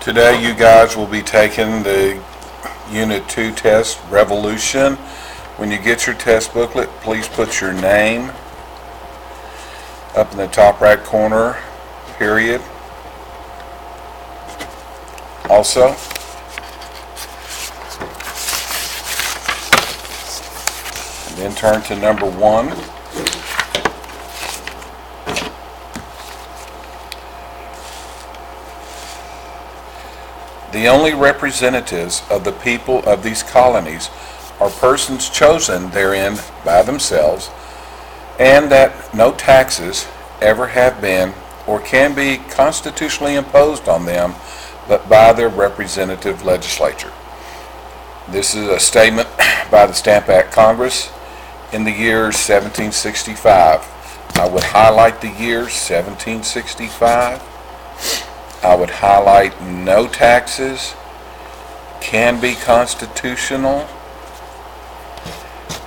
Today you guys will be taking the Unit 2 test, Revolution. When you get your test booklet, please put your name up in the top right corner, period. Also, and then turn to number 1. The only representatives of the people of these colonies are persons chosen therein by themselves, and that no taxes ever have been or can be constitutionally imposed on them but by their representative legislature. This is a statement by the Stamp Act Congress in the year 1765. I would highlight the year 1765. I would highlight no taxes, can be constitutional.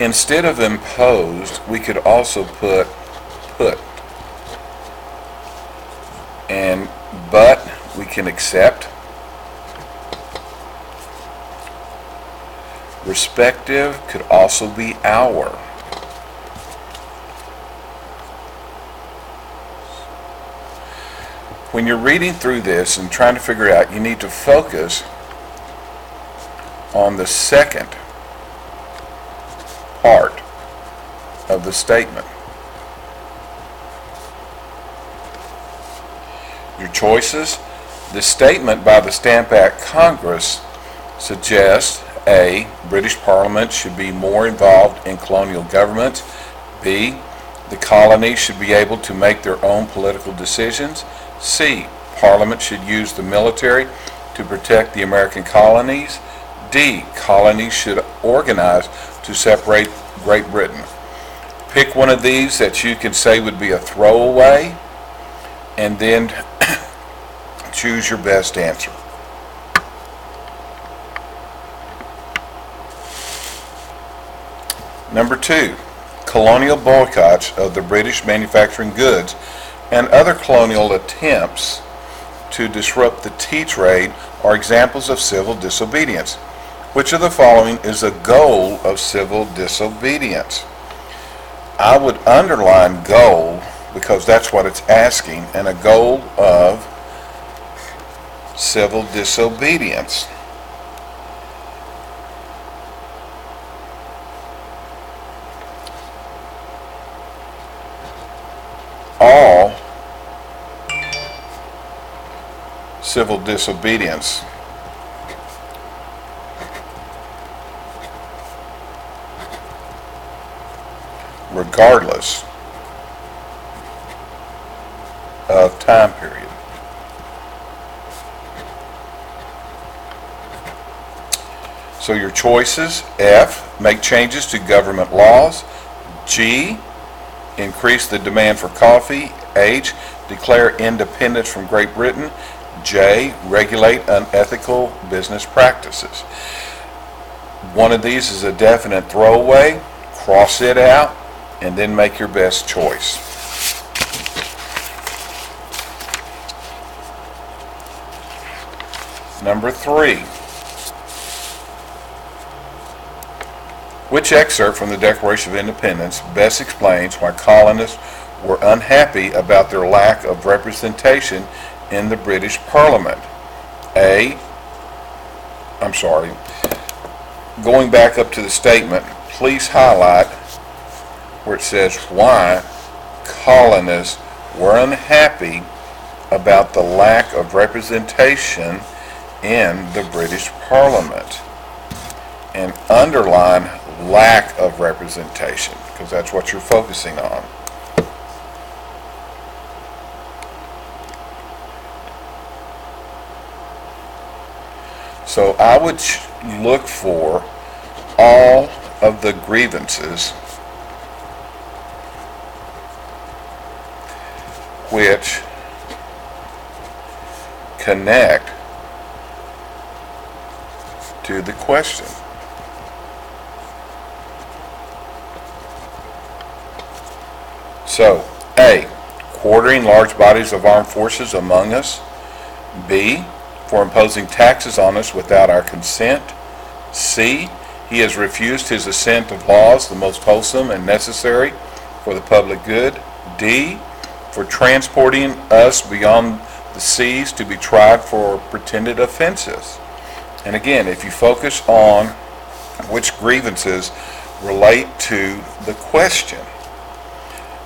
Instead of imposed, we could also put. And but we can accept. Respective could also be our. When you're reading through this and trying to figure it out, you need to focus on the second part of the statement. Your choices. The statement by the Stamp Act Congress suggests A. British Parliament should be more involved in colonial government. B. The colonies should be able to make their own political decisions. C. Parliament should use the military to protect the American colonies. D. Colonies should organize to separate Great Britain. Pick one of these that you could say would be a throwaway, and then choose your best answer. Number 2. Colonial boycotts of the British manufacturing goods and other colonial attempts to disrupt the tea trade are examples of civil disobedience. Which of the following is a goal of civil disobedience? I would underline goal because that's what it's asking, and a goal of civil disobedience. All civil disobedience regardless of time period. So your choices: F, make changes to government laws. G, increase the demand for coffee. H, declare independence from Great Britain. J, regulate unethical business practices. One of these is a definite throwaway. Cross it out and then make your best choice. Number 3. Which excerpt from the Declaration of Independence best explains why colonists were unhappy about their lack of representation in the British Parliament? Going back up to the statement, please highlight where it says why colonists were unhappy about the lack of representation in the British Parliament, and underline lack of representation because that's what you're focusing on. So I would look for all of the grievances which connect to the question. So, A, quartering large bodies of armed forces among us. B, for imposing taxes on us without our consent. C, he has refused his assent of laws the most wholesome and necessary for the public good. D, for transporting us beyond the seas to be tried for pretended offenses. And again, if you focus on which grievances relate to the question,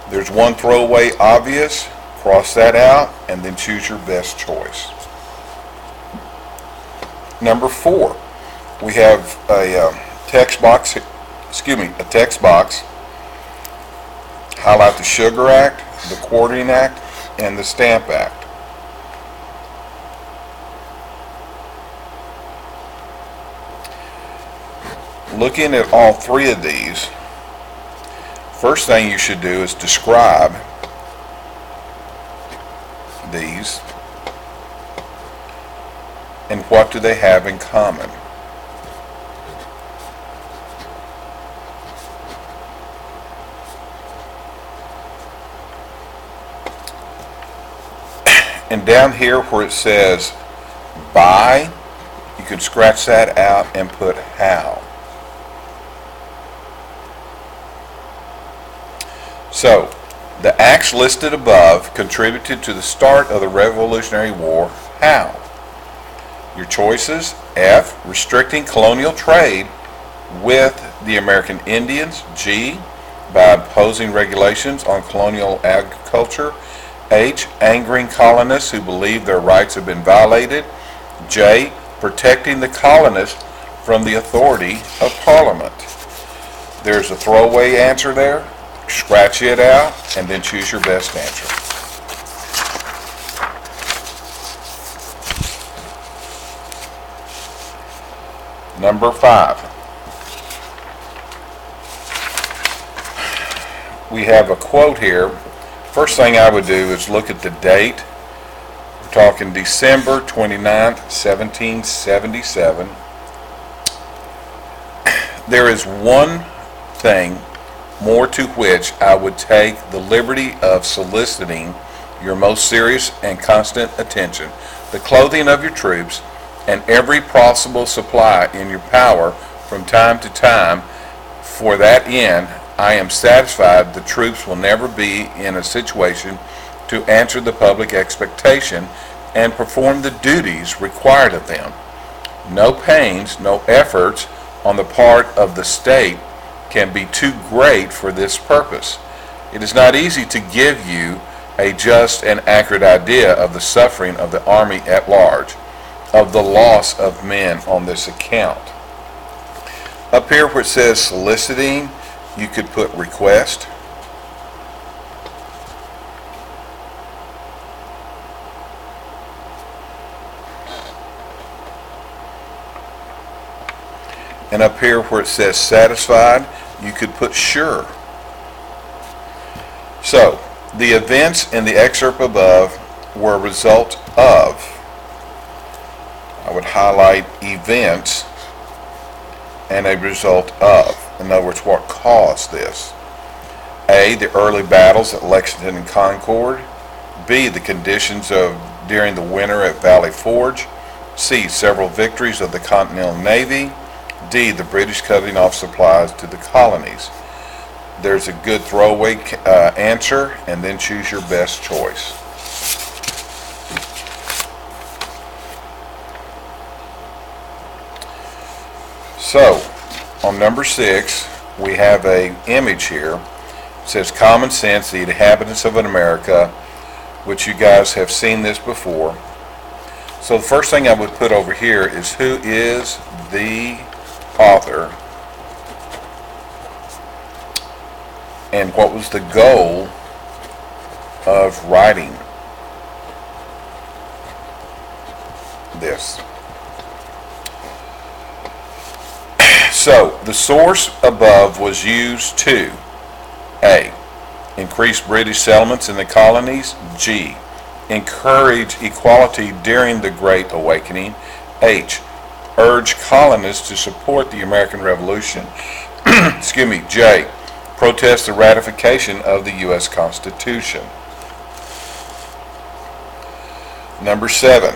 there's one throwaway obvious, cross that out, and then choose your best choice. Number 4, we have a text box. Highlight the Sugar Act, the Quartering Act, and the Stamp Act. Looking at all three of these, first thing you should do is describe these and what do they have in common. And down here where it says by, you can scratch that out and put how. So, the acts listed above contributed to the start of the Revolutionary War. How? Your choices: F, restricting colonial trade with the American Indians. G, by imposing regulations on colonial agriculture. H, angering colonists who believe their rights have been violated. J, protecting the colonists from the authority of Parliament. There's a throwaway answer there. Scratch it out and then choose your best answer. Number 5. We have a quote here. First thing I would do is look at the date. We're talking December 29th, 1777. There is one thing more to which I would take the liberty of soliciting your most serious and constant attention: the clothing of your troops and every possible supply in your power from time to time. For that end, I am satisfied the troops will never be in a situation to answer the public expectation and perform the duties required of them. No pains, no efforts on the part of the state can be too great for this purpose. It is not easy to give you a just and accurate idea of the suffering of the army at large, of the loss of men on this account. Up here where it says soliciting, you could put request. And up here where it says satisfied, you could put sure. So, the events in the excerpt above were a result of. I would highlight events and a result of. In other words, what caused this? A, the early battles at Lexington and Concord. B, the conditions during the winter at Valley Forge. C, several victories of the Continental Navy. D, the British cutting off supplies to the colonies. There's a good throwaway answer, and then choose your best choice. So, on number 6, we have an image here. It says common sense, the inhabitants of America, which you guys have seen this before. So the first thing I would put over here is who is the author and what was the goal of writing this. So the source above was used to A, increase British settlements in the colonies. G, encourage equality during the Great Awakening. H, urge colonists to support the American Revolution. Excuse me. J, protest the ratification of the U.S. Constitution. Number 7,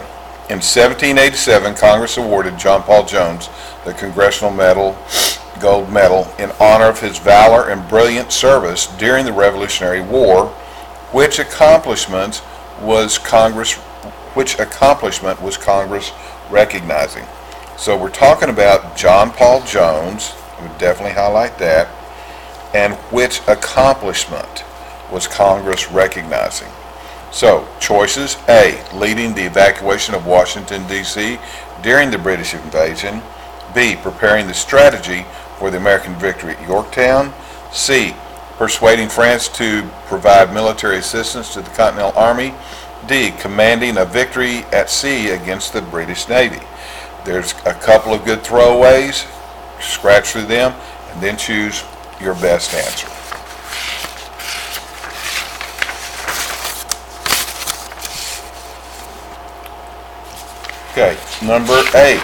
In 1787, Congress awarded John Paul Jones the Congressional Gold Medal in honor of his valor and brilliant service during the Revolutionary War, which accomplishment was Congress recognizing. So we're talking about John Paul Jones, I would definitely highlight that, and which accomplishment was Congress recognizing. So, choices: A, leading the evacuation of Washington, D.C. during the British invasion. B, preparing the strategy for the American victory at Yorktown. C, persuading France to provide military assistance to the Continental Army. D, commanding a victory at sea against the British Navy. There's a couple of good throwaways. Scratch through them and then choose your best answer. Okay, number 8.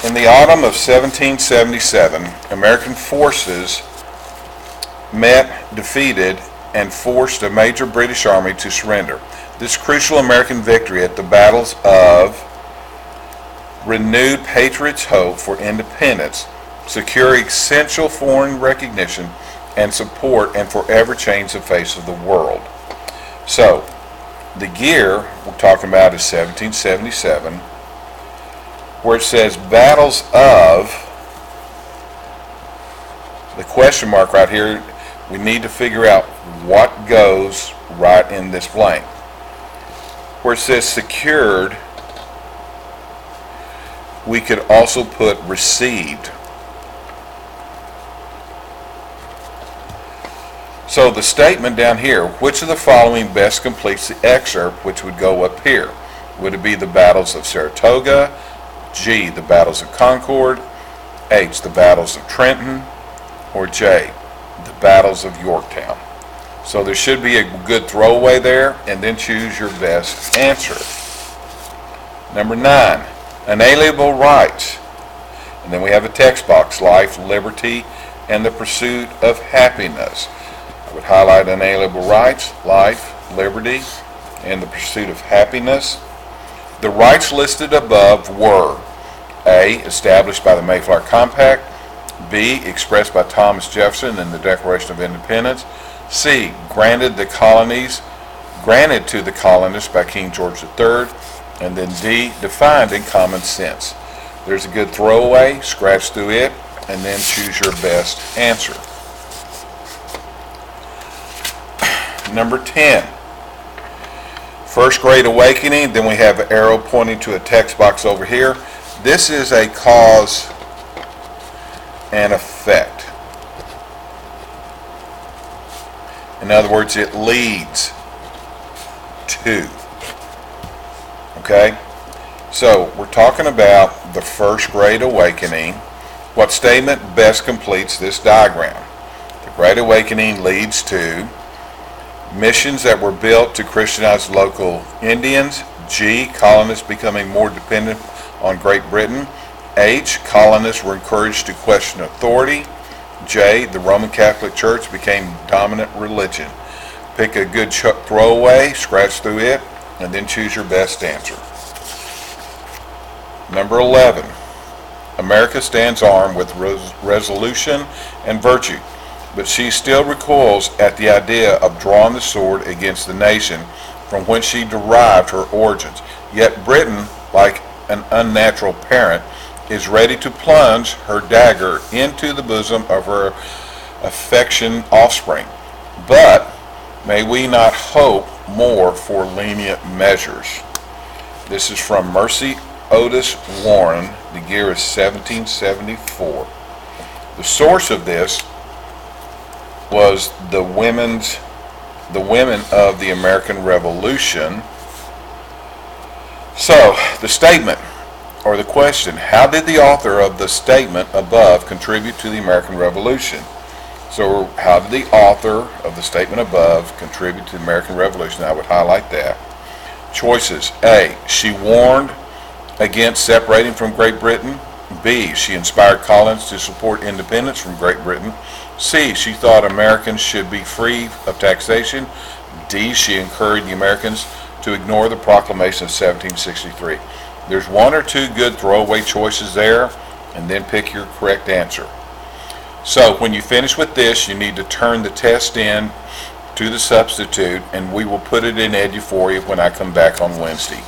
In the autumn of 1777, American forces met, defeated, and forced a major British army to surrender. This crucial American victory at the battles of renewed patriots' hope for independence, secure essential foreign recognition and support, and forever change the face of the world. So, the year we're talking about is 1777, where it says battles of, the question mark right here, we need to figure out what goes right in this blank. Where it says secured, we could also put received. So the statement down here, which of the following best completes the excerpt, which would go up here? Would it be the battles of Saratoga? G, the battles of Concord? H, the battles of Trenton? Or J, the battles of Yorktown? So there should be a good throwaway there, and then choose your best answer. Number 9, unalienable rights. And then we have a text box, life, liberty, and the pursuit of happiness. I would highlight unalienable rights, life, liberty, and the pursuit of happiness. The rights listed above were: A, established by the Mayflower Compact; B, expressed by Thomas Jefferson in the Declaration of Independence; C, granted to the colonists by King George III; and then D, defined in common sense. There's a good throwaway. Scratch through it and then choose your best answer. Number 10, First Great Awakening. Then we have an arrow pointing to a text box over here. This is a cause and effect. In other words, it leads to. Okay? So, we're talking about the First Great Awakening. What statement best completes this diagram? The Great Awakening leads to missions that were built to Christianize local Indians. G, colonists becoming more dependent on Great Britain. H, colonists were encouraged to question authority. J, the Roman Catholic Church became dominant religion. Pick a good throwaway, scratch through it, and then choose your best answer. Number 11, America stands armed with resolution and virtue, but she still recoils at the idea of drawing the sword against the nation from whence she derived her origins. Yet Britain, like an unnatural parent, is ready to plunge her dagger into the bosom of her affectionate offspring. But may we not hope more for lenient measures? This is from Mercy Otis Warren. The year is 1774. The source of this was the women of the American Revolution. So, the statement, or the question, how did the author of the statement above contribute to the American Revolution? So, how did the author of the statement above contribute to the American Revolution? I would highlight that. Choices: A, she warned against separating from Great Britain. B, she inspired colonists to support independence from Great Britain. C, she thought Americans should be free of taxation. D, she encouraged the Americans to ignore the proclamation of 1763. There's one or two good throwaway choices there, and then pick your correct answer. So when you finish with this, you need to turn the test in to the substitute, and we will put it in Edu for you when I come back on Wednesday.